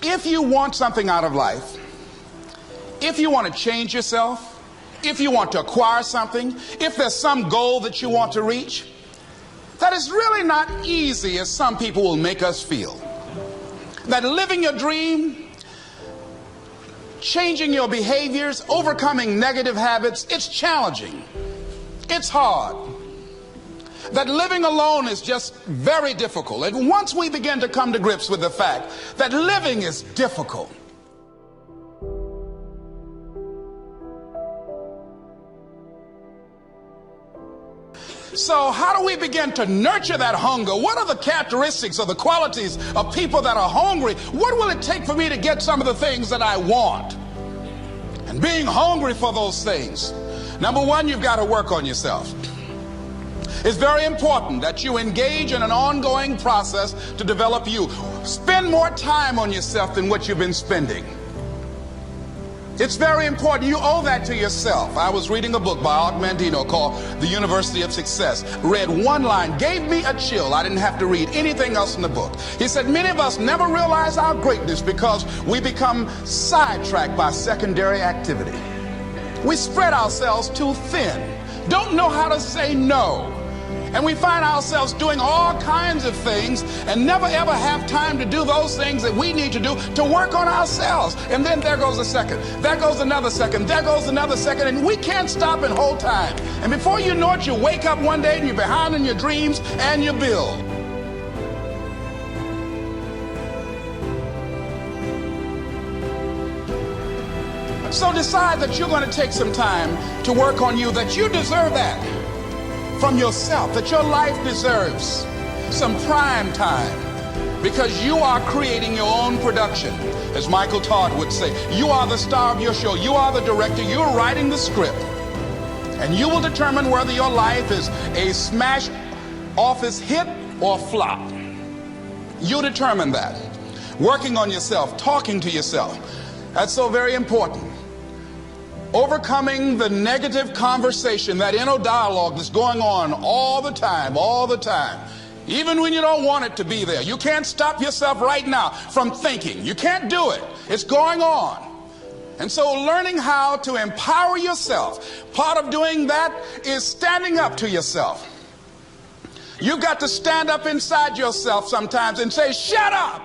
If you want something out of life, if you want to change yourself, if you want to acquire something, if there's some goal that you want to reach, that is really not easy as some people will make us feel. That living your dream, changing your behaviors, overcoming negative habits, it's challenging. It's hard. That living alone is just very difficult. And once we begin to come to grips with the fact that living is difficult, so how do we begin to nurture that hunger? What are the characteristics or the qualities of people that are hungry? What will it take for me to get some of the things that I want? And being hungry for those things, number one, you've got to work on yourself. It's very important that you engage in an ongoing process to develop you. Spend more time on yourself than what you've been spending. It's very important. You owe that to yourself. I was reading a book by Og Mandino called The University of Success. Read one line, gave me a chill. I didn't have to read anything else in the book. He said, many of us never realize our greatness because we become sidetracked by secondary activity. We spread ourselves too thin, don't know how to say no. And we find ourselves doing all kinds of things and never ever have time to do those things that we need to do to work on ourselves. And then there goes a second, there goes another second, there goes another second, and we can't stop and hold time. And before you know it, you wake up one day and you're behind in your dreams and your bill. So decide that you're going to take some time to work on you, that you deserve that from yourself, that your life deserves some prime time because you are creating your own production. As Michael Todd would say, you are the star of your show. You are the director. You're writing the script. And you will determine whether your life is a smash office hit or flop. You determine that. Working on yourself, talking to yourself. That's so very important. Overcoming the negative conversation, that inner dialogue that's going on all the time, even when you don't want it to be there. You can't stop yourself right now from thinking. You can't do it. It's going on. And so learning how to empower yourself, part of doing that is standing up to yourself. You've got to stand up inside yourself sometimes and say, shut up.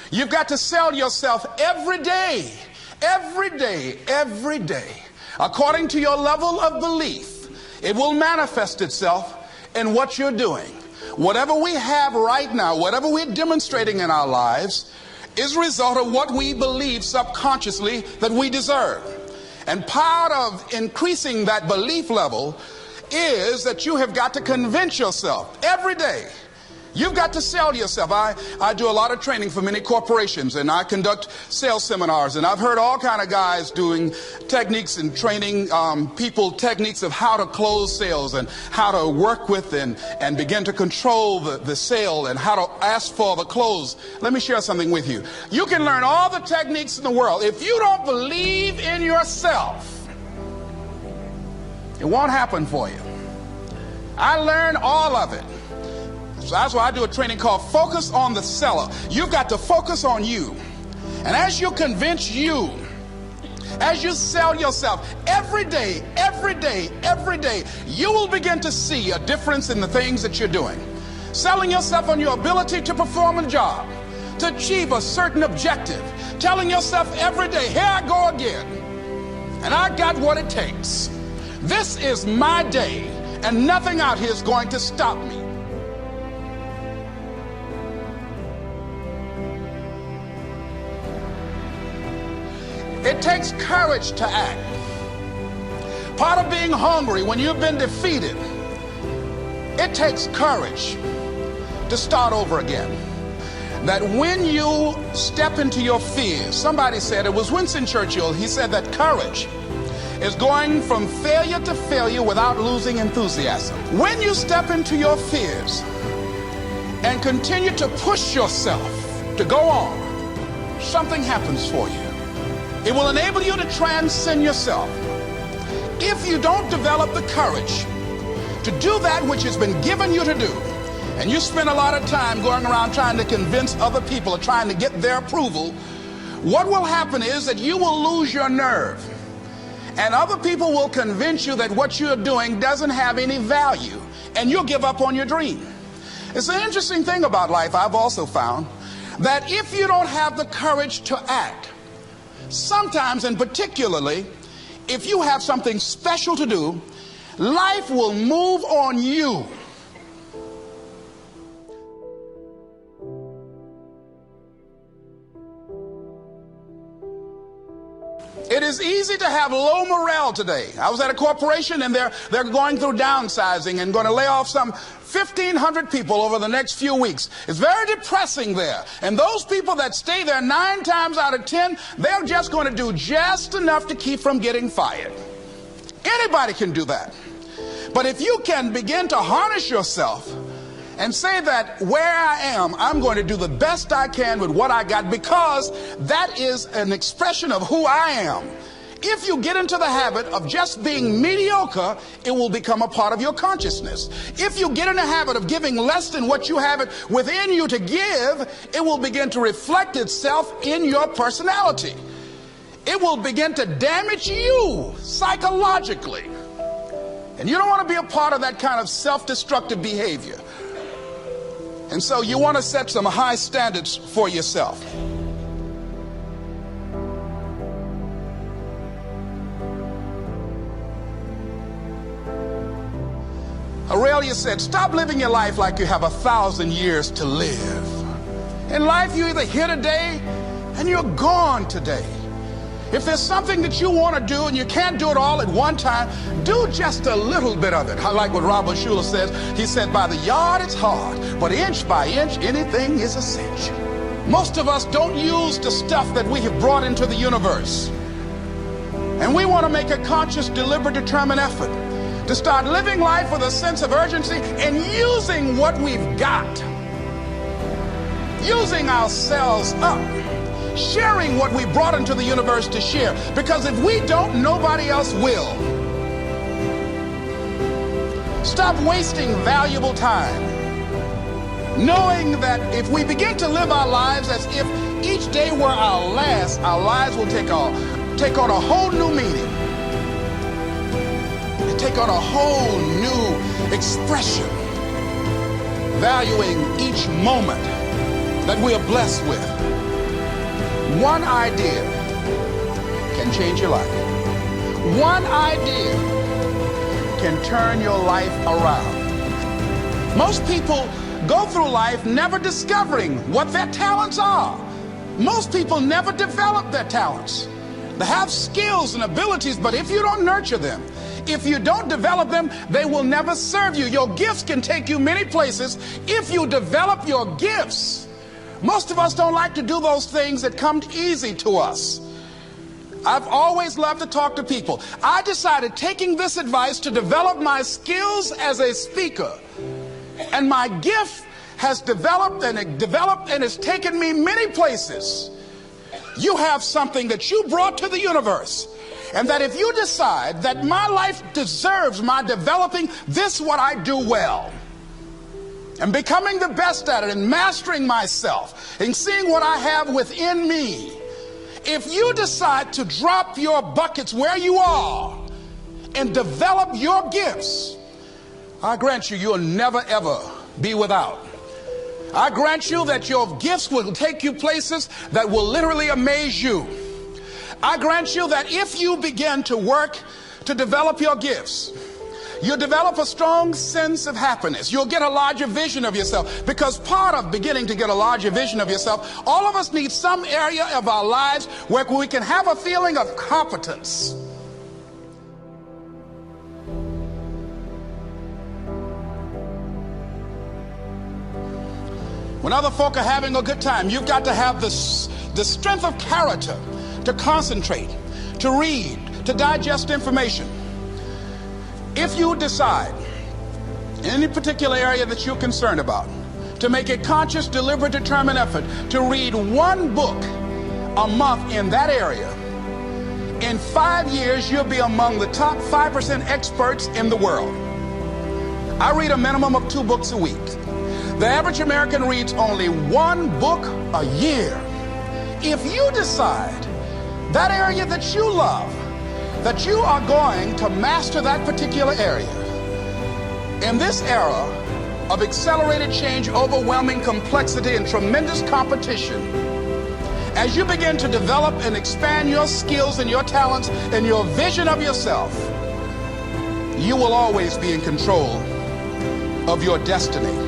You've got to sell yourself every day, according to your level of belief. It will manifest itself in what you're doing. Whatever we have right now, whatever we're demonstrating in our lives, is a result of what we believe subconsciously that we deserve. And part of increasing that belief level is that you have got to convince yourself every day. You've got to sell yourself. I do a lot of training for many corporations, and I conduct sales seminars, and I've heard all kind of guys doing techniques and training people techniques of how to close sales and how to work with and begin to control the sale and how to ask for the close. Let me share something with you. You can learn all the techniques in the world. If you don't believe in yourself, it won't happen for you. I learned all of it. So that's why I do a training called Focus on the Seller. You've got to focus on you. And as you convince you, as you sell yourself every day, you will begin to see a difference in the things that you're doing. Selling yourself on your ability to perform a job, to achieve a certain objective. Telling yourself every day, here I go again. And I got what it takes. This is my day, and nothing out here is going to stop me. It takes courage to act. Part of being hungry when you've been defeated, it takes courage to start over again. That when you step into your fears, somebody said, it was Winston Churchill, he said that courage is going from failure to failure without losing enthusiasm. When you step into your fears and continue to push yourself to go on, something happens for you. It will enable you to transcend yourself. If you don't develop the courage to do that which has been given you to do, and you spend a lot of time going around trying to convince other people or trying to get their approval, what will happen is that you will lose your nerve. And other people will convince you that what you're doing doesn't have any value, and you'll give up on your dream. It's an interesting thing about life, I've also found, that if you don't have the courage to act, sometimes, and particularly, if you have something special to do, life will move on you. It is easy to have low morale today. I was at a corporation and they're going through downsizing and going to lay off some 1,500 people over the next few weeks. It's very depressing there. And those people that stay there 9 times out of 10, they're just going to do just enough to keep from getting fired. Anybody can do that. But if you can begin to harness yourself and say that where I am, I'm going to do the best I can with what I got, because that is an expression of who I am. If you get into the habit of just being mediocre, it will become a part of your consciousness. If you get in the habit of giving less than what you have it within you to give, it will begin to reflect itself in your personality. It will begin to damage you psychologically. And you don't want to be a part of that kind of self-destructive behavior. And so you want to set some high standards for yourself. Aurelia said, stop living your life like you have 1,000 years to live. In life, you're either here today and you're gone today. If there's something that you want to do and you can't do it all at one time, do just a little bit of it. I like what Robert Schuller says. He said, by the yard it's hard, but inch by inch, anything is a cinch. Most of us don't use the stuff that we have brought into the universe. And we want to make a conscious, deliberate, determined effort to start living life with a sense of urgency and using what we've got. Using ourselves up. Sharing what we brought into the universe to share. Because if we don't, nobody else will. Stop wasting valuable time, knowing that if we begin to live our lives as if each day were our last, our lives will take on a whole new meaning. And take on a whole new expression, valuing each moment that we are blessed with. One idea can change your life. One idea can turn your life around. Most people go through life never discovering what their talents are. Most people never develop their talents. They have skills and abilities, but if you don't nurture them, if you don't develop them, they will never serve you. Your gifts can take you many places if you develop your gifts. Most of us don't like to do those things that come easy to us. I've always loved to talk to people. I decided, taking this advice, to develop my skills as a speaker. And my gift has developed and it's taken me many places. You have something that you brought to the universe. And that if you decide that my life deserves my developing this, what I do well, and becoming the best at it, and mastering myself, and seeing what I have within me, if you decide to drop your buckets where you are and develop your gifts, I grant you, you'll never ever be without. I grant you that your gifts will take you places that will literally amaze you. I grant you that if you begin to work to develop your gifts, you'll develop a strong sense of happiness. You'll get a larger vision of yourself. Because part of beginning to get a larger vision of yourself, all of us need some area of our lives where we can have a feeling of competence. When other folk are having a good time, you've got to have the strength of character to concentrate, to read, to digest information. If you decide in any particular area that you're concerned about to make a conscious, deliberate, determined effort to read one book a month in that area, in 5 years you'll be among the top 5% experts in the world. I read a minimum of 2 books a week. The average American reads only 1 book a year. If you decide that area that you love, that you are going to master that particular area, in this era of accelerated change, overwhelming complexity, and tremendous competition, as you begin to develop and expand your skills and your talents and your vision of yourself, you will always be in control of your destiny.